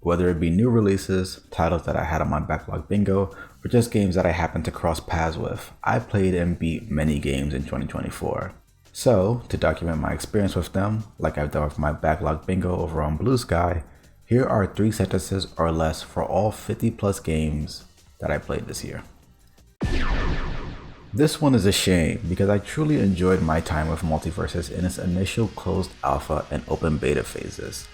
Whether it be new releases, titles that I had on my backlog bingo, or just games that I happened to cross paths with, I played and beat many games in 2024. So, to document my experience with them, like I've done with my backlog bingo over on Blue Sky, here are 3 sentences or less for all 50 plus games that I played this year. This one is a shame because I truly enjoyed my time with Multiverses in its initial closed alpha and open beta phases.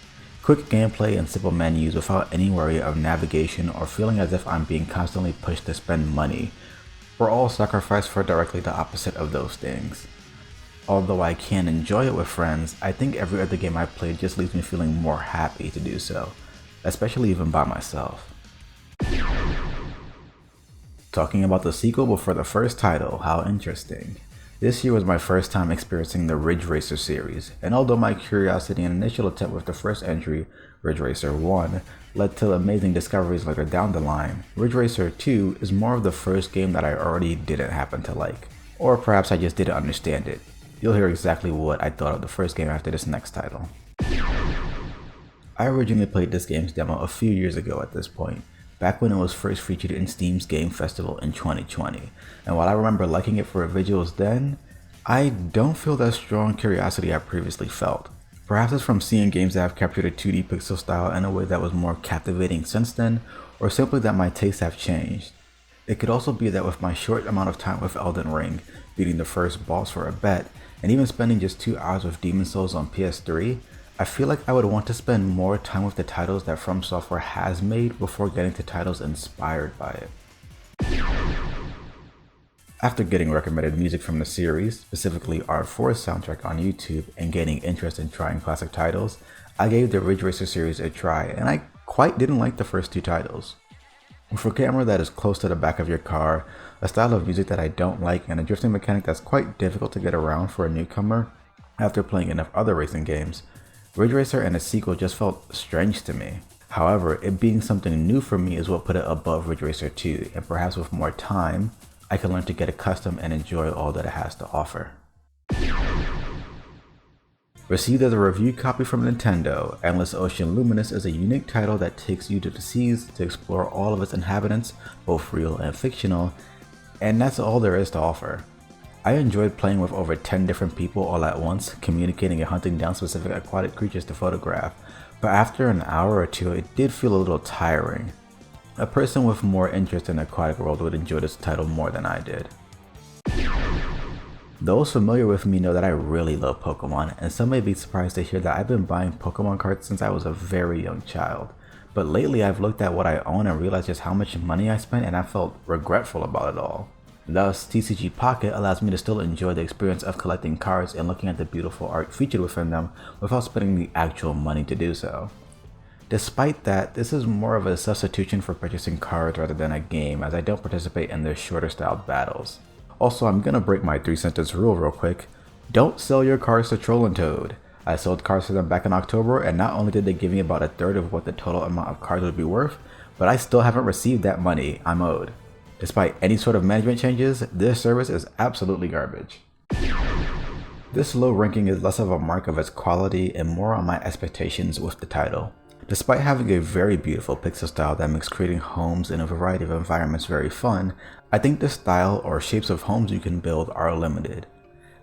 Quick gameplay and simple menus without any worry of navigation or feeling as if I'm being constantly pushed to spend money were all sacrificed for directly the opposite of those things. Although I can enjoy it with friends, I think every other game I played just leaves me feeling more happy to do so, especially even by myself. Talking about the sequel before the first title, how interesting. This year was my first time experiencing the Ridge Racer series, and although my curiosity and initial attempt with the first entry, Ridge Racer 1, led to amazing discoveries later down the line, Ridge Racer 2 is more of the first game that I already didn't happen to like. Or perhaps I just didn't understand it. You'll hear exactly what I thought of the first game after this next title. I originally played this game's demo a few years ago at this point, back when it was first featured in Steam's Game Festival in 2020, and while I remember liking it for visuals then, I don't feel that strong curiosity I previously felt. Perhaps it's from seeing games that have captured a 2D pixel style in a way that was more captivating since then, or simply that my tastes have changed. It could also be that with my short amount of time with Elden Ring, beating the first boss for a bet, and even spending just 2 hours with Demon's Souls on PS3, I feel like I would want to spend more time with the titles that From Software has made before getting to titles inspired by it. After getting recommended music from the series, specifically R4's soundtrack on YouTube, and gaining interest in trying classic titles, I gave the Ridge Racer series a try, and I quite didn't like the first 2 titles. With a camera that is close to the back of your car, a style of music that I don't like, and a drifting mechanic that's quite difficult to get around for a newcomer, after playing enough other racing games, Ridge Racer and its sequel just felt strange to me. However, it being something new for me is what put it above Ridge Racer 2, and perhaps with more time, I can learn to get accustomed and enjoy all that it has to offer. Received as a review copy from Nintendo, Endless Ocean Luminous is a unique title that takes you to the seas to explore all of its inhabitants, both real and fictional, and that's all there is to offer. I enjoyed playing with over 10 different people all at once, communicating and hunting down specific aquatic creatures to photograph, but after an hour or 2 it did feel a little tiring. A person with more interest in the aquatic world would enjoy this title more than I did. Those familiar with me know that I really love Pokemon, and some may be surprised to hear that I've been buying Pokemon cards since I was a very young child. But lately I've looked at what I own and realized just how much money I spent, and I felt regretful about it all. Thus, TCG Pocket allows me to still enjoy the experience of collecting cards and looking at the beautiful art featured within them without spending the actual money to do so. Despite that, this is more of a substitution for purchasing cards rather than a game, as I don't participate in their shorter styled battles. Also, I'm gonna break my 3-sentence rule real quick. Don't sell your cards to Troll and Toad. I sold cards to them back in October, and not only did they give me about a third of what the total amount of cards would be worth, but I still haven't received that money I'm owed. Despite any sort of management changes, this service is absolutely garbage. This low ranking is less of a mark of its quality and more on my expectations with the title. Despite having a very beautiful pixel style that makes creating homes in a variety of environments very fun, I think the style or shapes of homes you can build are limited.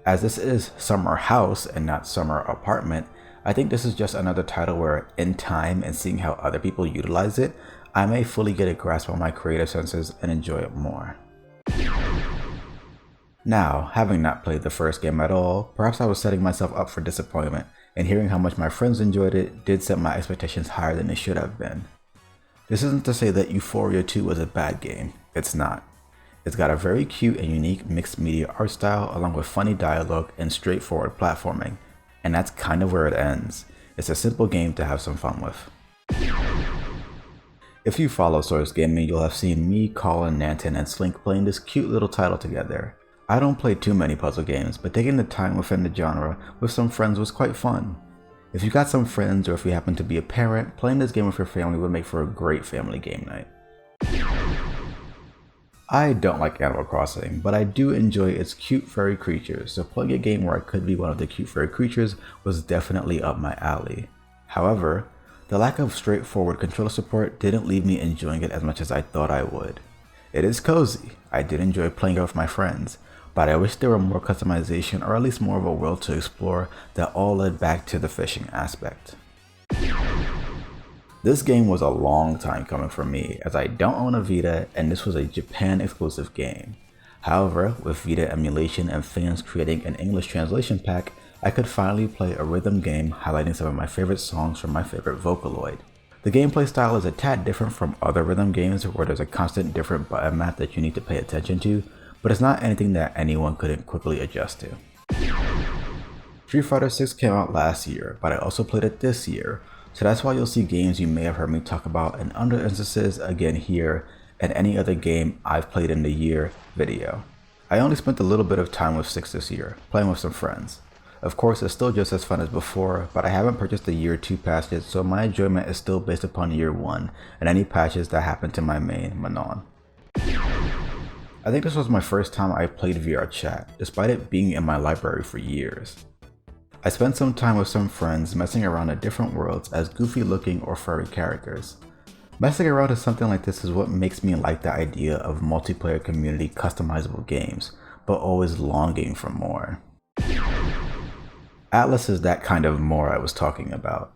As this is Summer House and not Summer Apartment, I think this is just another title where, in time and seeing how other people utilize it, I may fully get a grasp on my creative senses and enjoy it more. Now, having not played the first game at all, perhaps I was setting myself up for disappointment, and hearing how much my friends enjoyed it did set my expectations higher than they should have been. This isn't to say that Euphoria 2 was a bad game, it's not. It's got a very cute and unique mixed media art style along with funny dialogue and straightforward platforming, and that's kind of where it ends. It's a simple game to have some fun with. If you follow Source Gaming, you'll have seen me, Colin, Nanton, and Slink playing this cute little title together. I don't play too many puzzle games, but taking the time within the genre with some friends was quite fun. If you got some friends or if you happen to be a parent, playing this game with your family would make for a great family game night. I don't like Animal Crossing, but I do enjoy its cute furry creatures, so playing a game where I could be one of the cute furry creatures was definitely up my alley. However, The lack of straightforward controller support didn't leave me enjoying it as much as I thought I would. It is cozy, I did enjoy playing it with my friends, but I wish there were more customization or at least more of a world to explore that all led back to the fishing aspect. This game was a long time coming for me as I don't own a Vita and this was a Japan exclusive game. However, with Vita emulation and fans creating an English translation pack, I could finally play a rhythm game highlighting some of my favorite songs from my favorite Vocaloid. The gameplay style is a tad different from other rhythm games where there's a constant different button map that you need to pay attention to, but it's not anything that anyone couldn't quickly adjust to. Street Fighter 6 came out last year, but I also played it this year, so that's why you'll see games you may have heard me talk about in other instances again here and any other game I've played in the year video. I only spent a little bit of time with 6 this year, playing with some friends. Of course, it's still just as fun as before, but I haven't purchased the year 2 patch yet, so my enjoyment is still based upon year 1 and any patches that happen to my main Manon. I think this was my first time I played VR chat, despite it being in my library for years. I spent some time with some friends messing around in different worlds as goofy looking or furry characters. Messing around in something like this is what makes me like the idea of multiplayer community customizable games, but always longing for more. Atlas is that kind of more I was talking about.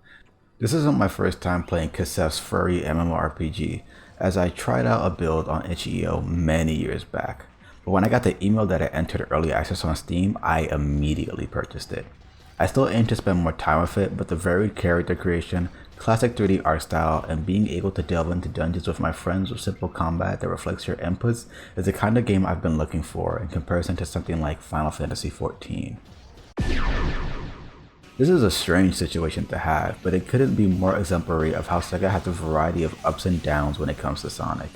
This isn't my first time playing Kasef's furry MMORPG, as I tried out a build on itch.io many years back, but when I got the email that I entered early access on Steam, I immediately purchased it. I still aim to spend more time with it, but the varied character creation, classic 3D art style, and being able to delve into dungeons with my friends with simple combat that reflects your inputs is the kind of game I've been looking for in comparison to something like Final Fantasy XIV. This is a strange situation to have, but it couldn't be more exemplary of how Sega has a variety of ups and downs when it comes to Sonic.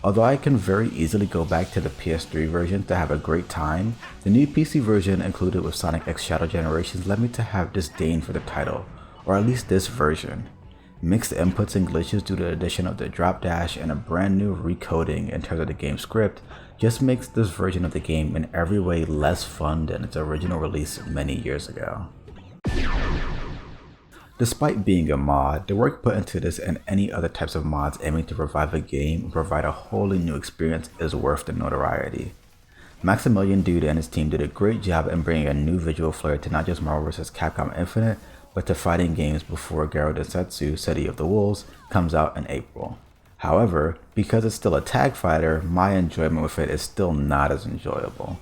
Although I can very easily go back to the PS3 version to have a great time, the new PC version included with Sonic X Shadow Generations led me to have disdain for the title, or at least this version. Mixed inputs and glitches due to the addition of the drop dash and a brand new recoding in terms of the game script just makes this version of the game in every way less fun than its original release many years ago. Despite being a mod, the work put into this and any other types of mods aiming to revive a game and provide a wholly new experience is worth the notoriety. Maximilian Dude and his team did a great job in bringing a new visual flair to not just Marvel vs. Capcom Infinite, but to fighting games before Garo Densetsu City of the Wolves comes out in April. However, because it's still a tag fighter, my enjoyment with it is still not as enjoyable.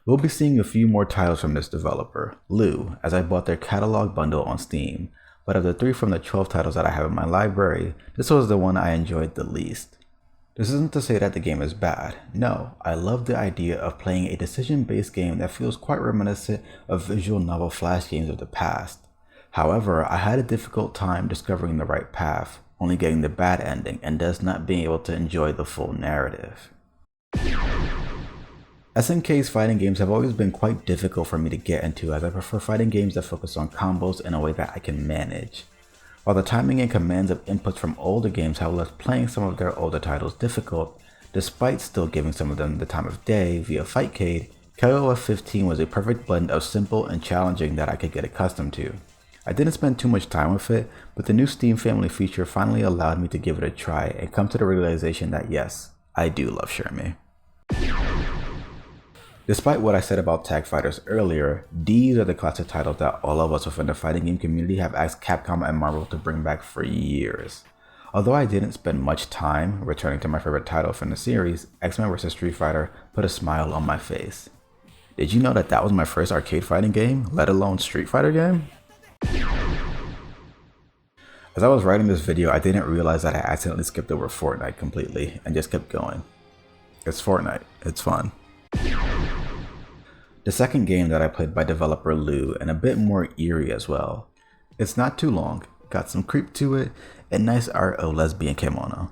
We'll be seeing a few more titles from this developer, Lou, as I bought their catalog bundle on Steam, but of the 3 from the 12 titles that I have in my library, this was the one I enjoyed the least. This isn't to say that the game is bad. No, I love the idea of playing a decision-based game that feels quite reminiscent of visual novel flash games of the past. However, I had a difficult time discovering the right path, only getting the bad ending and thus not being able to enjoy the full narrative. SNK's fighting games have always been quite difficult for me to get into as I prefer fighting games that focus on combos in a way that I can manage. While the timing and commands of inputs from older games have left playing some of their older titles difficult, despite still giving some of them the time of day via Fightcade, KOF 15 was a perfect blend of simple and challenging that I could get accustomed to. I didn't spend too much time with it, but the new Steam Family feature finally allowed me to give it a try and come to the realization that yes, I do love Shermie. Despite what I said about tag fighters earlier, these are the classic titles that all of us within the fighting game community have asked Capcom and Marvel to bring back for years. Although I didn't spend much time returning to my favorite title from the series, X-Men vs. Street Fighter put a smile on my face. Did you know that that was my first arcade fighting game, let alone Street Fighter game? As I was writing this video, I didn't realize that I accidentally skipped over Fortnite completely and just kept going. It's Fortnite, it's fun. The second game that I played by developer Lou, and a bit more eerie as well. It's not too long, got some creep to it, and nice art of lesbian kimono.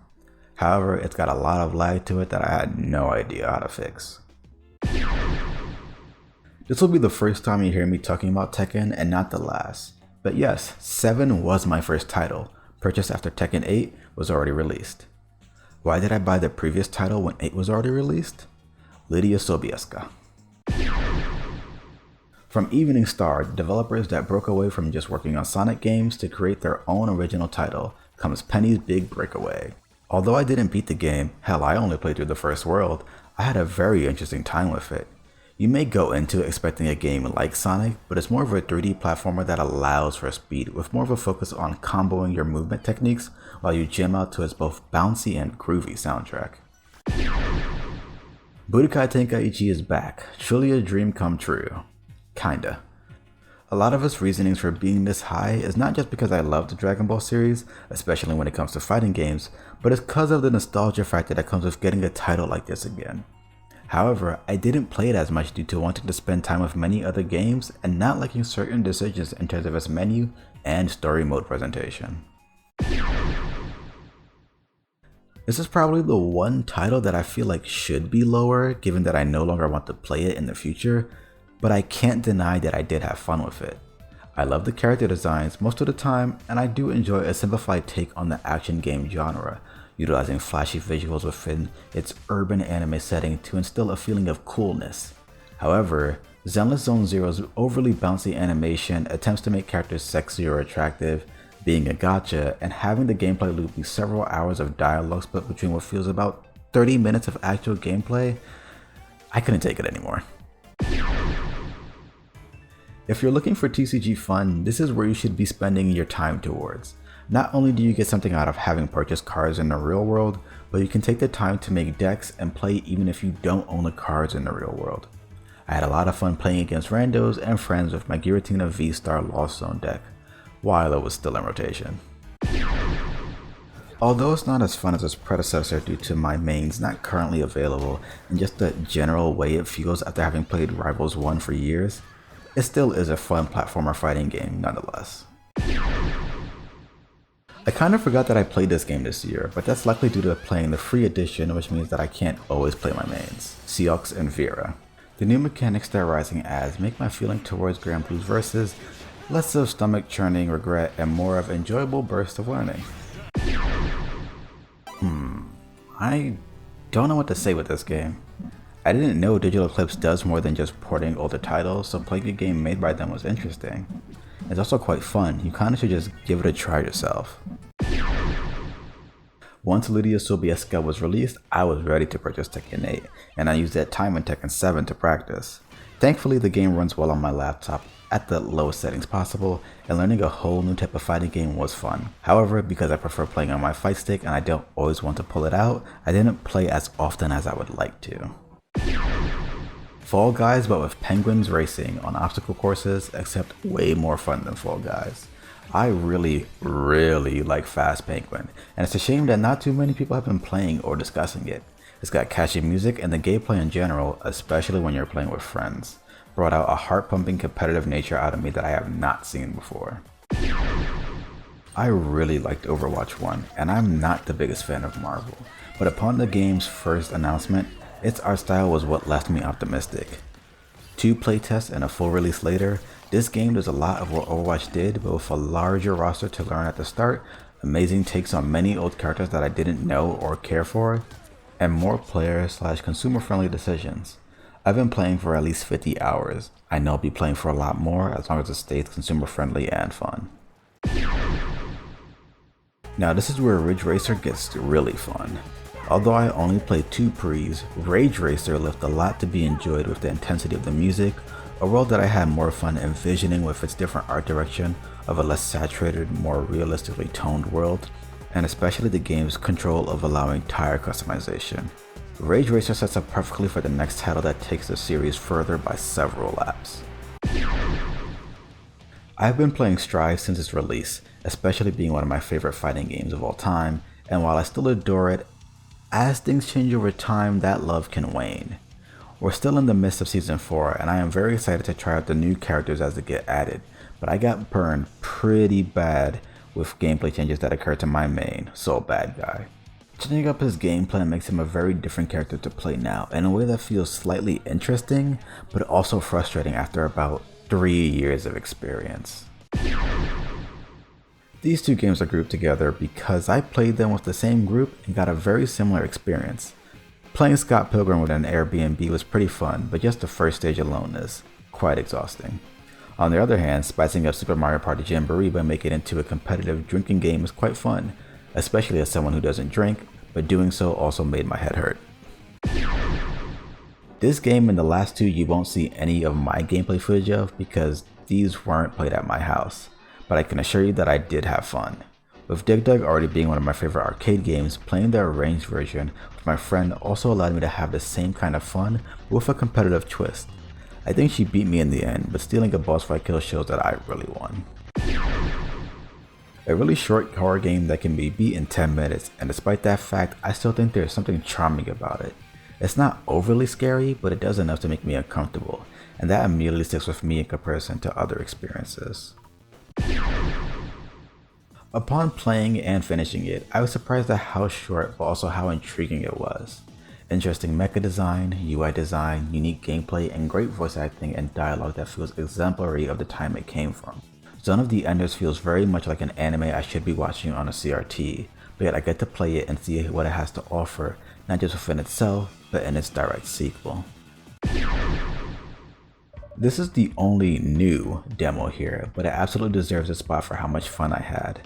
However, it's got a lot of lag to it that I had no idea how to fix. This will be the first time you hear me talking about Tekken and not the last. But yes, 7 was my first title, purchased after Tekken 8 was already released. Why did I buy the previous title when 8 was already released? Lydia Sobieska. From Evening Star, developers that broke away from just working on Sonic games to create their own original title, comes Penny's big breakaway. Although I didn't beat the game, hell I only played through the first world, I had a very interesting time with it. You may go into it expecting a game like Sonic, but it's more of a 3D platformer that allows for speed with more of a focus on comboing your movement techniques while you jam out to its both bouncy and groovy soundtrack. Budokai Tenkaichi is back, truly a dream come true. Kinda. A lot of its reasonings for being this high is not just because I love the Dragon Ball series, especially when it comes to fighting games, but it's because of the nostalgia factor that comes with getting a title like this again. However, I didn't play it as much due to wanting to spend time with many other games and not liking certain decisions in terms of its menu and story mode presentation. This is probably the one title that I feel like should be lower given that I no longer want to play it in the future, but I can't deny that I did have fun with it. I love the character designs most of the time, and I do enjoy a simplified take on the action game genre, utilizing flashy visuals within its urban anime setting to instill a feeling of coolness. However, Zenless Zone Zero's overly bouncy animation attempts to make characters sexy or attractive, being a gacha, and having the gameplay loop be several hours of dialogue split between what feels about 30 minutes of actual gameplay, I couldn't take it anymore. If you're looking for TCG fun, this is where you should be spending your time towards. Not only do you get something out of having purchased cards in the real world, but you can take the time to make decks and play even if you don't own the cards in the real world. I had a lot of fun playing against randos and friends with my Giratina V-Star Lost Zone deck, while it was still in rotation. Although it's not as fun as its predecessor due to my mains not currently available and just the general way it feels after having played Rivals 1 for years, it still is a fun platformer fighting game nonetheless. I kind of forgot that I played this game this year, but that's likely due to playing the free edition, which means that I can't always play my mains, Seox and Vera. The new mechanics that Rising adds make my feeling towards Grand Blue's versus less of stomach churning regret and more of enjoyable bursts of learning. I don't know what to say with this game. I didn't know Digital Eclipse does more than just porting older titles, so playing a game made by them was interesting. It's also quite fun, you kinda should just give it a try yourself. Once Lydia Sobieska was released, I was ready to purchase Tekken 8, and I used that time in Tekken 7 to practice. Thankfully the game runs well on my laptop at the lowest settings possible, and learning a whole new type of fighting game was fun. However, because I prefer playing on my fight stick and I don't always want to pull it out, I didn't play as often as I would like to. Fall Guys but with penguins racing on obstacle courses, except way more fun than Fall Guys. I really like Fast Penguin, and it's a shame that not too many people have been playing or discussing it. It's got catchy music, and the gameplay in general, especially when you're playing with friends, brought out a heart-pumping competitive nature out of me that I have not seen before. I really liked Overwatch 1, and I'm not the biggest fan of Marvel, but upon the game's first announcement, its art style was what left me optimistic. 2 playtests and a full release later, this game does a lot of what Overwatch did, but with a larger roster to learn at the start, amazing takes on many old characters that I didn't know or care for, and more player/consumer friendly decisions. I've been playing for at least 50 hours. I know I'll be playing for a lot more as long as it stays consumer friendly and fun. Now this is where Ridge Racer gets really fun. Although I only played 2 pre's, Rage Racer left a lot to be enjoyed with the intensity of the music, a world that I had more fun envisioning with its different art direction of a less saturated, more realistically toned world, and especially the game's control of allowing tire customization. Rage Racer sets up perfectly for the next title that takes the series further by several laps. I've been playing Strive since its release, especially being one of my favorite fighting games of all time, and while I still adore it, as things change over time, that love can wane. We're still in the midst of Season 4, and I am very excited to try out the new characters as they get added, but I got burned pretty bad with gameplay changes that occurred to my main, Soul Bad Guy. Changing up his gameplay makes him a very different character to play now, in a way that feels slightly interesting, but also frustrating after about 3 years of experience. These 2 games are grouped together because I played them with the same group and got a very similar experience. Playing Scott Pilgrim with an Airbnb was pretty fun, but just the first stage alone is quite exhausting. On the other hand, spicing up Super Mario Party Jamboree by making it into a competitive drinking game is quite fun, especially as someone who doesn't drink, but doing so also made my head hurt. This game and the last two you won't see any of my gameplay footage of because these weren't played at my house, but I can assure you that I did have fun. With Dig Dug already being one of my favorite arcade games, playing the arranged version with my friend also allowed me to have the same kind of fun with a competitive twist. I think she beat me in the end, but stealing a boss fight kill shows that I really won. A really short horror game that can be beat in 10 minutes, and despite that fact, I still think there's something charming about it. It's not overly scary, but it does enough to make me uncomfortable, and that immediately sticks with me in comparison to other experiences. Upon playing and finishing it, I was surprised at how short but also how intriguing it was. Interesting mecha design, UI design, unique gameplay, and great voice acting and dialogue that feels exemplary of the time it came from. Zone of the Enders feels very much like an anime I should be watching on a CRT, but yet I get to play it and see what it has to offer, not just within itself, but in its direct sequel. This is the only new demo here, but it absolutely deserves a spot for how much fun I had.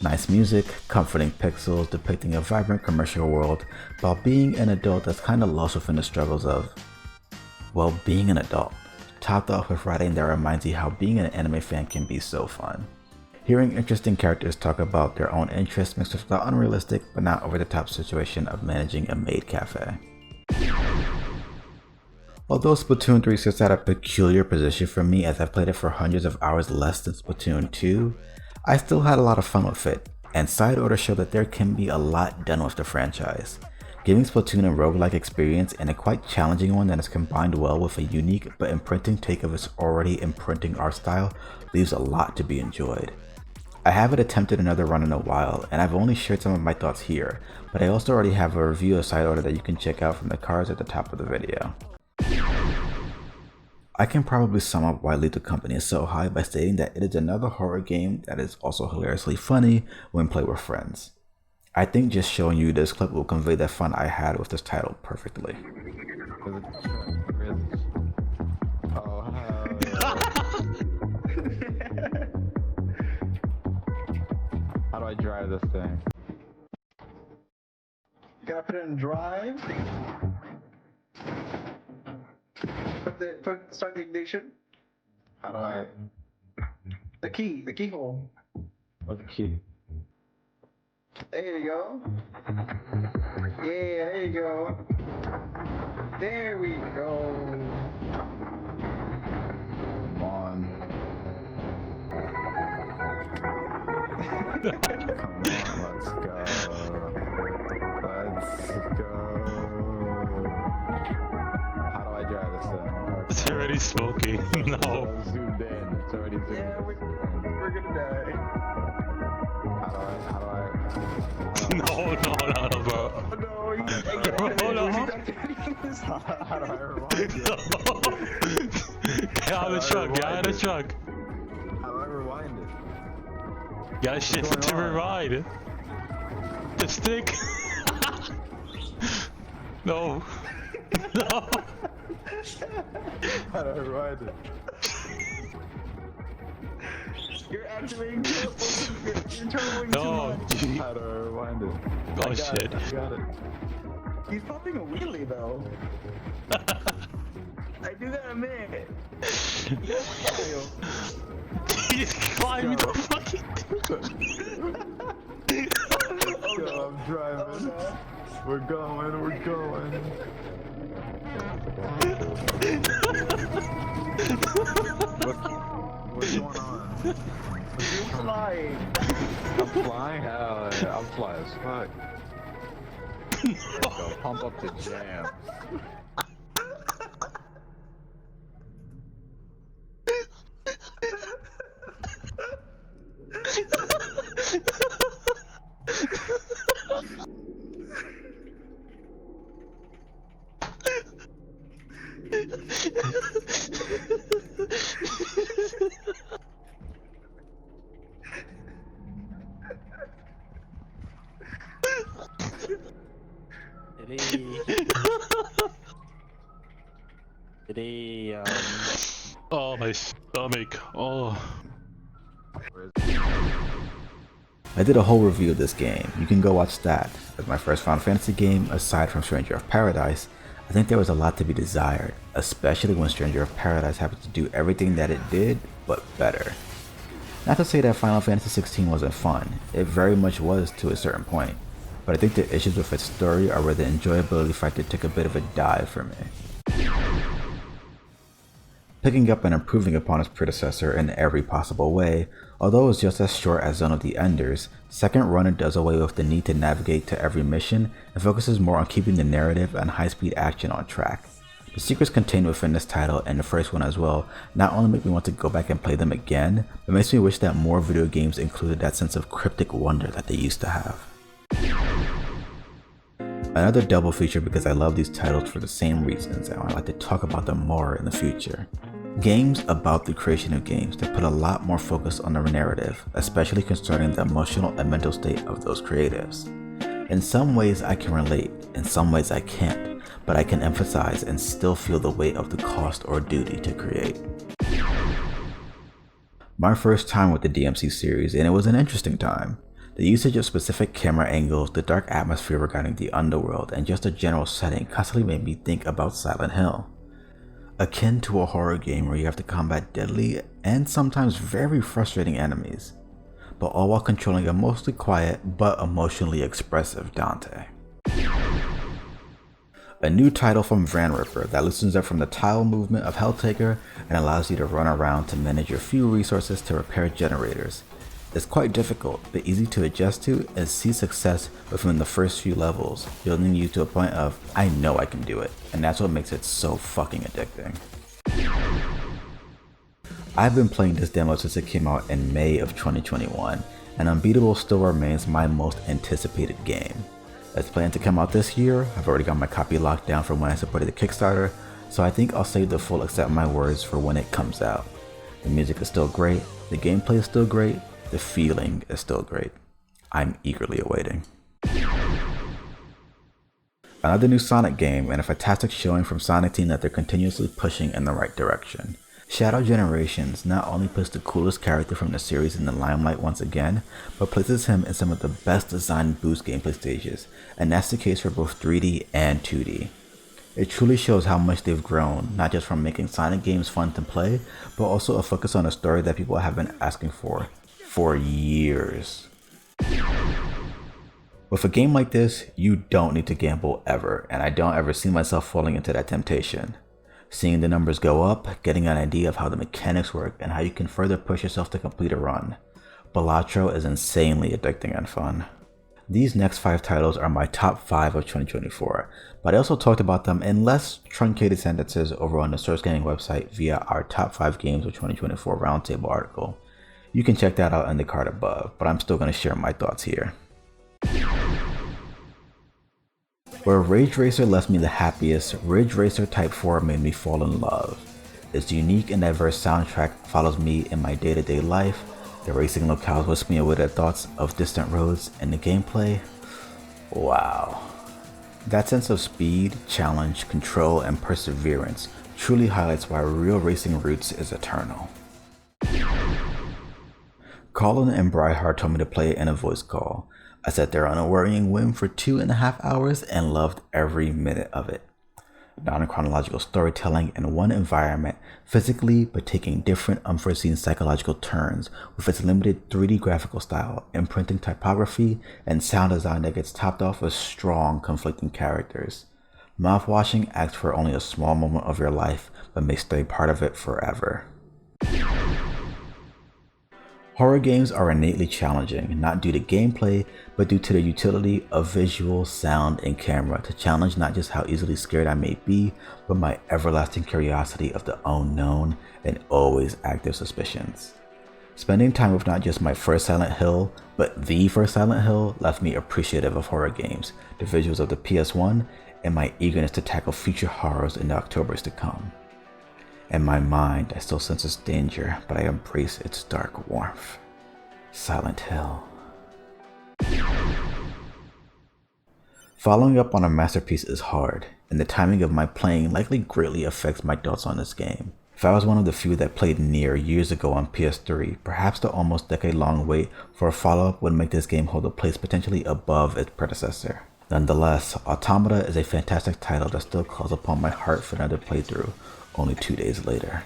Nice music, comforting pixels depicting a vibrant commercial world while being an adult that's kinda lost within the struggles of, well, being an adult. Topped off with writing that reminds you how being an anime fan can be so fun. Hearing interesting characters talk about their own interests mixed with the unrealistic but not over the top situation of managing a maid cafe. Although Splatoon 3 sits at a peculiar position for me as I've played it for hundreds of hours less than Splatoon 2, I still had a lot of fun with it, and side orders show that there can be a lot done with the franchise. Giving Splatoon a roguelike experience and a quite challenging one that is combined well with a unique but imprinting take of its already imprinting art style leaves a lot to be enjoyed. I haven't attempted another run in a while, and I've only shared some of my thoughts here, but I also already have a review of side order that you can check out from the cards at the top of the video. I can probably sum up why Lethal Company is so high by stating that it is another horror game that is also hilariously funny when played with friends. I think just showing you this clip will convey the fun I had with this title perfectly. How do I drive this thing? You gotta put it in drive. Start the ignition. How do I? The keyhole. What's the key? There you go. Yeah, there you go. There we go. Come on. Come on, let's go. Let's go. How do I drive this thing? It's already smoking. No. It's zoomed in. It's already zoomed in. Yeah, we're gonna die. How do I? No, bro. Oh no, How do I rewind it? Get out of the truck, get out of the truck. How do I rewind it? You gotta shift to rewind. The stick. No. No. How do I rewind it? You're activating your turbo wings. No. How do I rewind it? Oh I got shit. it, I got it. He's popping a wheelie though. I do that in a minute. He's climbing the fucking. Let's go, I'm driving. no. We're going. What's going on? You're flying. I'm flying? Hell yeah, I'm flying as fuck. Let's go, pump up the jam. Did he Oh, my stomach. Oh. I did a whole review of this game. You can go watch that. As my first Final Fantasy game, aside from Stranger of Paradise, I think there was a lot to be desired, especially when Stranger of Paradise happened to do everything that it did, but better. Not to say that Final Fantasy 16 wasn't fun, it very much was to a certain point, but I think the issues with its story are where the enjoyability factor took a bit of a dive for me. Picking up and improving upon its predecessor in every possible way, although it's just as short as Zone of the Enders, Second Runner does away with the need to navigate to every mission and focuses more on keeping the narrative and high-speed action on track. The secrets contained within this title and the first one as well not only make me want to go back and play them again, but makes me wish that more video games included that sense of cryptic wonder that they used to have. Another double feature because I love these titles for the same reasons and I'd like to talk about them more in the future. Games about the creation of games that put a lot more focus on the narrative, especially concerning the emotional and mental state of those creatives. In some ways I can relate, in some ways I can't, but I can emphasize and still feel the weight of the cost or duty to create. My first time with the DMC series, and it was an interesting time. The usage of specific camera angles, the dark atmosphere regarding the underworld, and just a general setting constantly made me think about Silent Hill. Akin to a horror game where you have to combat deadly and sometimes very frustrating enemies, but all while controlling a mostly quiet but emotionally expressive Dante. A new title from Van Ripper that loosens up from the tile movement of Helltaker and allows you to run around to manage your few resources to repair generators. It's quite difficult, but easy to adjust to and see success within the first few levels, building you to a point of, I know I can do it, and that's what makes it so fucking addicting. I've been playing this demo since it came out in May of 2021, and Unbeatable still remains my most anticipated game. It's planned to come out this year. I've already got my copy locked down from when I supported the Kickstarter, so I think I'll save the full accept my words for when it comes out. The music is still great, the gameplay is still great, the feeling is still great. I'm eagerly awaiting. Another new Sonic game and a fantastic showing from Sonic Team that they're continuously pushing in the right direction. Shadow Generations not only puts the coolest character from the series in the limelight once again, but places him in some of the best designed boost gameplay stages, and that's the case for both 3D and 2D. It truly shows how much they've grown, not just from making Sonic games fun to play, but also a focus on a story that people have been asking for years. With a game like this, you don't need to gamble ever, and I don't ever see myself falling into that temptation. Seeing the numbers go up, getting an idea of how the mechanics work, and how you can further push yourself to complete a run. Balatro is insanely addicting and fun. These next 5 titles are my top 5 of 2024, but I also talked about them in less truncated sentences over on the Source Gaming website via our top 5 games of 2024 roundtable article. You can check that out in the card above, but I'm still going to share my thoughts here. Where Ridge Racer left me the happiest, Ridge Racer Type 4 made me fall in love. Its unique and diverse soundtrack follows me in my day-to-day life, the racing locales whisk me away to thoughts of distant roads, and the gameplay, wow. That sense of speed, challenge, control, and perseverance truly highlights why real racing roots is eternal. Colin and Bryhard told me to play it in a voice call. I sat there on a worrying whim for 2.5 hours and loved every minute of it. Non-chronological storytelling in one environment, physically but taking different unforeseen psychological turns with its limited 3D graphical style, imprinting typography, and sound design that gets topped off with strong conflicting characters. Mouthwashing acts for only a small moment of your life, but may stay part of it forever. Horror games are innately challenging, not due to gameplay, but due to the utility of visual, sound, and camera to challenge not just how easily scared I may be, but my everlasting curiosity of the unknown and always active suspicions. Spending time with not just my first Silent Hill, but the first Silent Hill left me appreciative of horror games, the visuals of the PS1, and my eagerness to tackle future horrors in the Octobers to come. In my mind, I still sense its danger, but I embrace its dark warmth. Silent Hill. Following up on a masterpiece is hard, and the timing of my playing likely greatly affects my thoughts on this game. If I was one of the few that played Nier years ago on PS3, perhaps the almost decade-long wait for a follow-up would make this game hold a place potentially above its predecessor. Nonetheless, Automata is a fantastic title that still calls upon my heart for another playthrough, only 2 days later.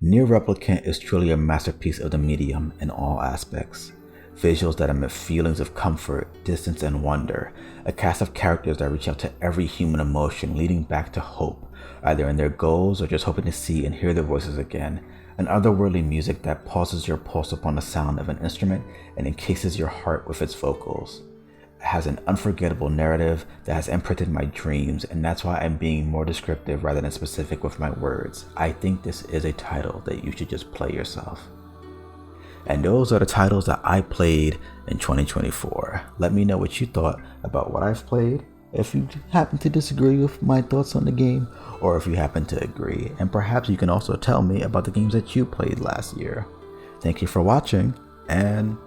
Nier Replicant is truly a masterpiece of the medium in all aspects. Visuals that emit feelings of comfort, distance, and wonder. A cast of characters that reach out to every human emotion, leading back to hope, either in their goals or just hoping to see and hear their voices again. An otherworldly music that pauses your pulse upon the sound of an instrument and encases your heart with its vocals. It has an unforgettable narrative that has imprinted my dreams, and that's why I'm being more descriptive rather than specific with my words. I think this is a title that you should just play yourself. And those are the titles that I played in 2024. Let me know what you thought about what I've played, if you happen to disagree with my thoughts on the game, or if you happen to agree. And perhaps you can also tell me about the games that you played last year. Thank you for watching, and